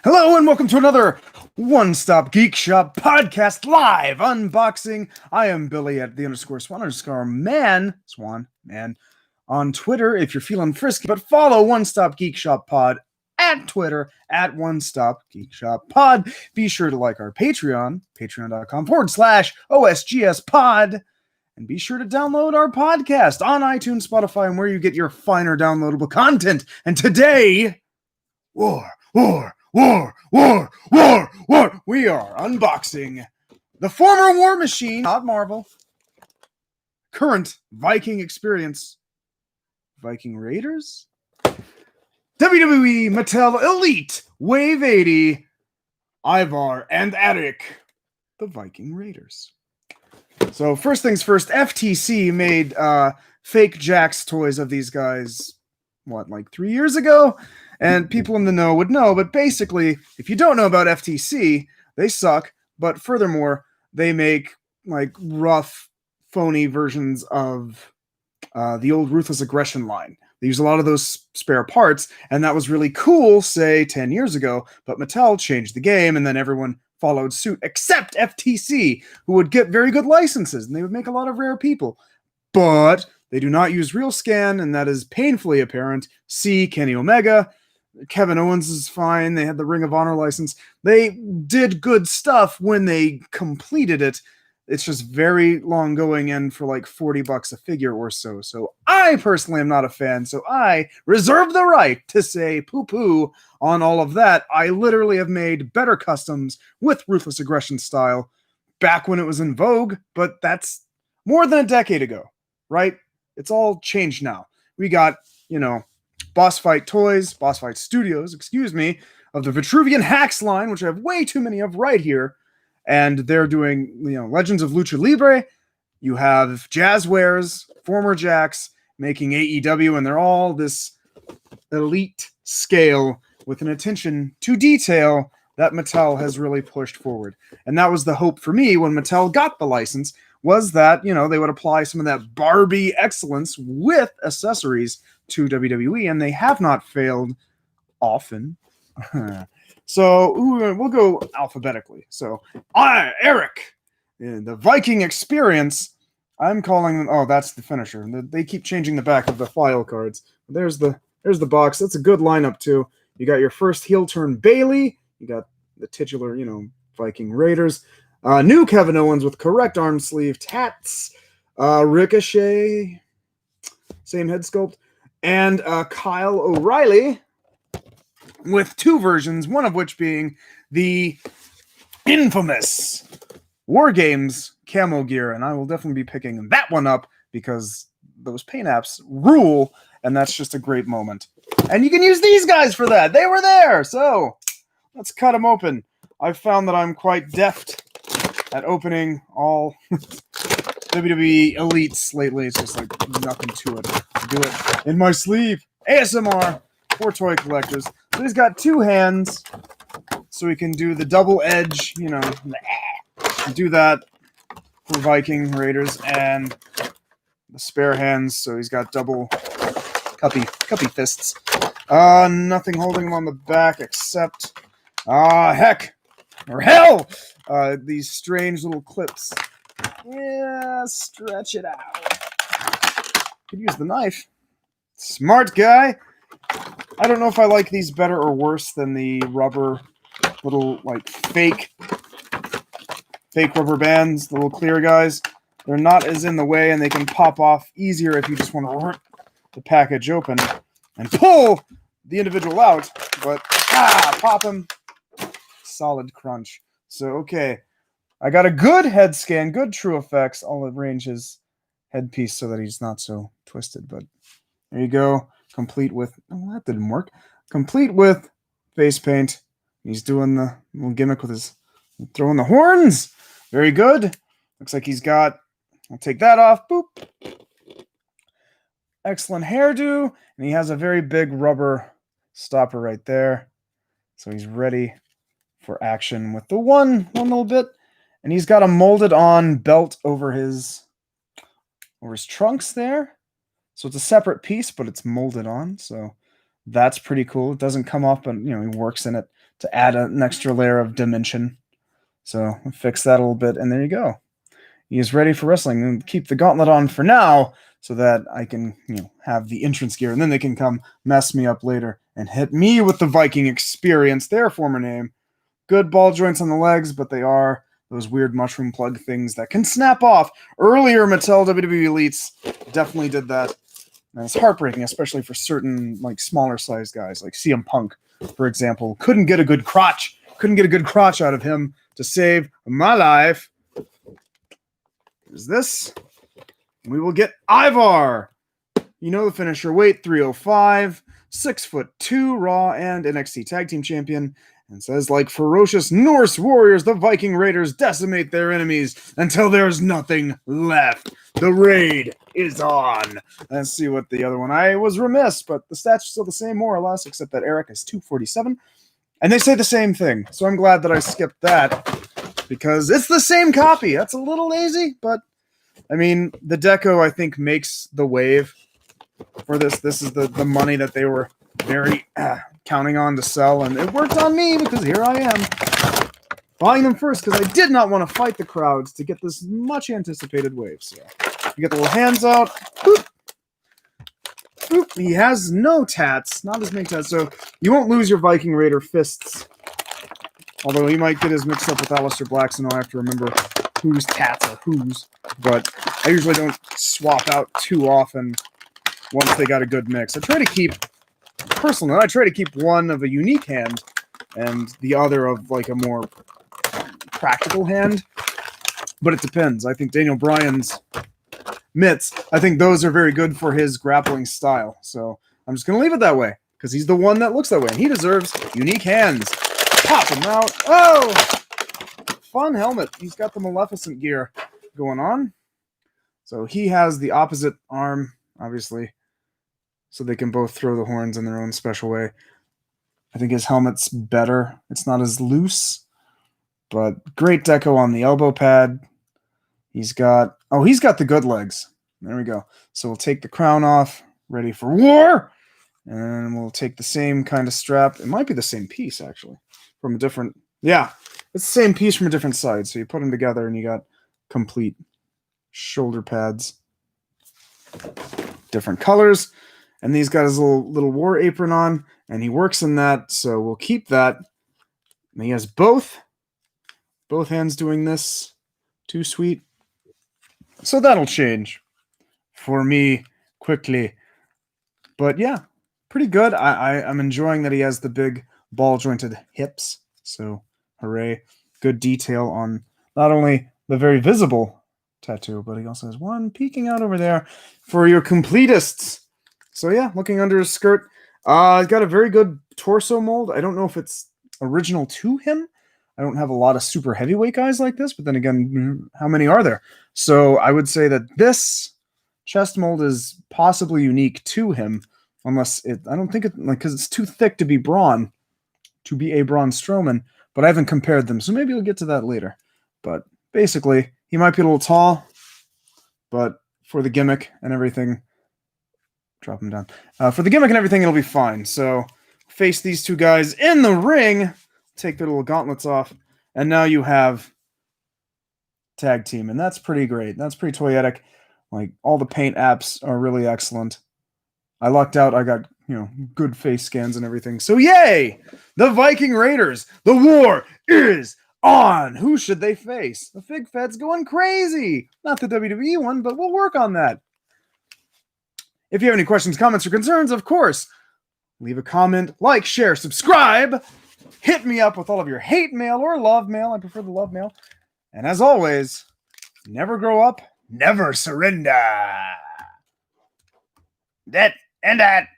Hello and welcome to another One Stop Geek Shop podcast live unboxing. I am Billy at _Swan man on Twitter if you're feeling frisky, but follow One Stop Geek Shop Pod at Twitter at One Stop Geek Shop Pod. Be sure to like our Patreon, patreon.com/OSGS Pod. And be sure to download our podcast on iTunes, Spotify, and where you get your finer downloadable content. And today, war. We are unboxing the former War Machine, not Marvel, current Viking experience, Viking Raiders, WWE Mattel Elite Wave 80, Ivar and Erik, the Viking Raiders. So first things first, FTC made fake Jax toys of these guys, like 3 years ago? And people in the know would know, but basically, if you don't know about FTC, they suck, but furthermore, they make like rough, phony versions of the old Ruthless Aggression line. They use a lot of those spare parts, and that was really cool, say, 10 years ago, but Mattel changed the game, and then everyone followed suit, except FTC, who would get very good licenses, and they would make a lot of rare people. But they do not use real scan, and that is painfully apparent. See Kenny Omega. Kevin Owens is fine. They had the Ring of Honor license. They did good stuff when they completed it. It's just very long going and for like $40 a figure or so. So I personally am not a fan. So I reserve the right to say poo-poo on all of that. I literally have made better customs with Ruthless Aggression style back when it was in vogue, but that's more than a decade ago, right? It's all changed now. We got, Boss Fight Studios, of the Vitruvian Hacks line, which I have way too many of right here. And they're doing, Legends of Lucha Libre. You have Jazzwares, former Jacks, making AEW, and they're all this elite scale with an attention to detail that Mattel has really pushed forward. And that was the hope for me when Mattel got the license, was that, they would apply some of that Barbie excellence with accessories to WWE, and they have not failed often. So we'll go alphabetically. So Erik, the Viking experience, I'm calling them, that's the finisher. They keep changing the back of the file cards. There's the box. That's a good lineup too. You got your first heel turn Bailey. You got the titular, Viking Raiders. New Kevin Owens with correct arm sleeve tats. Ricochet, same head sculpt. And Kyle O'Reilly with two versions, one of which being the infamous War Games camo gear. And I will definitely be picking that one up because those paint apps rule, and that's just a great moment. And you can use these guys for that. They were there. So let's cut them open. I've found that I'm quite deft at opening all WWE Elites lately. It's just like nothing to it. Do it in my sleeve. ASMR for toy collectors. So he's got two hands, so we can do the double edge, do that for Viking Raiders, and the spare hands, so he's got double cuppy fists. Nothing holding him on the back except, hell, these strange little clips. Yeah, stretch it out. Could use the knife. Smart guy. I don't know if I like these better or worse than the rubber little, fake rubber bands, the little clear guys. They're not as in the way, and they can pop off easier if you just want to rip the package open and pull the individual out. But, pop them. Solid crunch. So, okay. I got a good head scan, good true effects. I'll arrange his headpiece so that he's not so twisted. But there you go. Complete with... Oh, that didn't work. Complete with face paint. He's doing the little gimmick with his... Throwing the horns. Very good. Looks like he's got... I'll take that off. Boop. Excellent hairdo. And he has a very big rubber stopper right there. So he's ready for action with the one little bit. And he's got a molded on belt over his trunks there. So it's a separate piece, but it's molded on. So That's pretty cool. It doesn't come off, but he works in it to add an extra layer of dimension. So fix that a little bit, and there you go. He is ready for wrestling. And keep the gauntlet on for now, so that I can have the entrance gear, and then they can come mess me up later and hit me with the Viking experience, their former name. Good ball joints on the legs, but they are those weird mushroom plug things that can snap off. Earlier Mattel WWE Elites definitely did that. And it's heartbreaking, especially for certain smaller sized guys, like CM Punk, for example. Couldn't get a good crotch out of him to save my life. Here's this. We will get Ivar. The finisher. Weight 305, 6'2", Raw and NXT Tag Team Champion. And says, like ferocious Norse warriors, the Viking Raiders decimate their enemies until there's nothing left. The raid is on. Let's see what the other one. I was remiss, but the stats are still the same, more or less, except that Erik is 247. And they say the same thing. So I'm glad that I skipped that, because it's the same copy. That's a little lazy, but I mean, the deco, I think, makes the wave for this. This is the money that they were very counting on to sell, and it worked on me, because here I am buying them first, because I did not want to fight the crowds to get this much anticipated wave. So you get the little hands out. Boop. Boop. He has no tats, not as many tats, so you won't lose your Viking Raider fists, although he might get his mixed up with Aleister Black's, and I'll have to remember whose tats are whose. But I usually don't swap out too often once they got a good mix. I try to keep one of a unique hand and the other of a more practical hand. But it depends. I think Daniel Bryan's mitts, I think those are very good for his grappling style. So I'm just going to leave it that way, because he's the one that looks that way. And he deserves unique hands. Pop him out. Oh! Fun helmet. He's got the Maleficent gear going on. So he has the opposite arm, obviously, so they can both throw the horns in their own special way. I think his helmet's better. It's not as loose, but great deco on the elbow pad. He's got the good legs. There we go. So we'll take the crown off, ready for war, and we'll take the same kind of strap. It might be the same piece, actually, from a different... Yeah, it's the same piece from a different side. So you put them together, and you got complete shoulder pads. Different colors. And he's got his little war apron on, and he works in that, so we'll keep that. And he has both hands doing this. Too sweet. So that'll change for me quickly. But yeah, pretty good. I'm enjoying that he has the big ball-jointed hips. So hooray. Good detail on not only the very visible tattoo, but he also has one peeking out over there for your completists. So yeah, looking under his skirt. He's got a very good torso mold. I don't know if it's original to him. I don't have a lot of super heavyweight guys like this, but then again, how many are there? So I would say that this chest mold is possibly unique to him, unless I don't think because it's too thick to be Braun Strowman, but I haven't compared them, so maybe we'll get to that later. But basically, he might be a little tall, but for the gimmick and everything, drop him down. For the gimmick and everything, it'll be fine. So face these two guys in the ring, take their little gauntlets off, and now you have tag team, and that's pretty great. That's pretty toyetic. All the paint apps are really excellent. I lucked out. I got good face scans and everything. So yay! The Viking Raiders. The war is on. Who should they face? The Fig Fed's going crazy. Not the WWE one, but we'll work on that. If you have any questions, comments, or concerns, of course, leave a comment, like, share, subscribe. Hit me up with all of your hate mail or love mail. I prefer the love mail. And as always, never grow up, never surrender. That and that.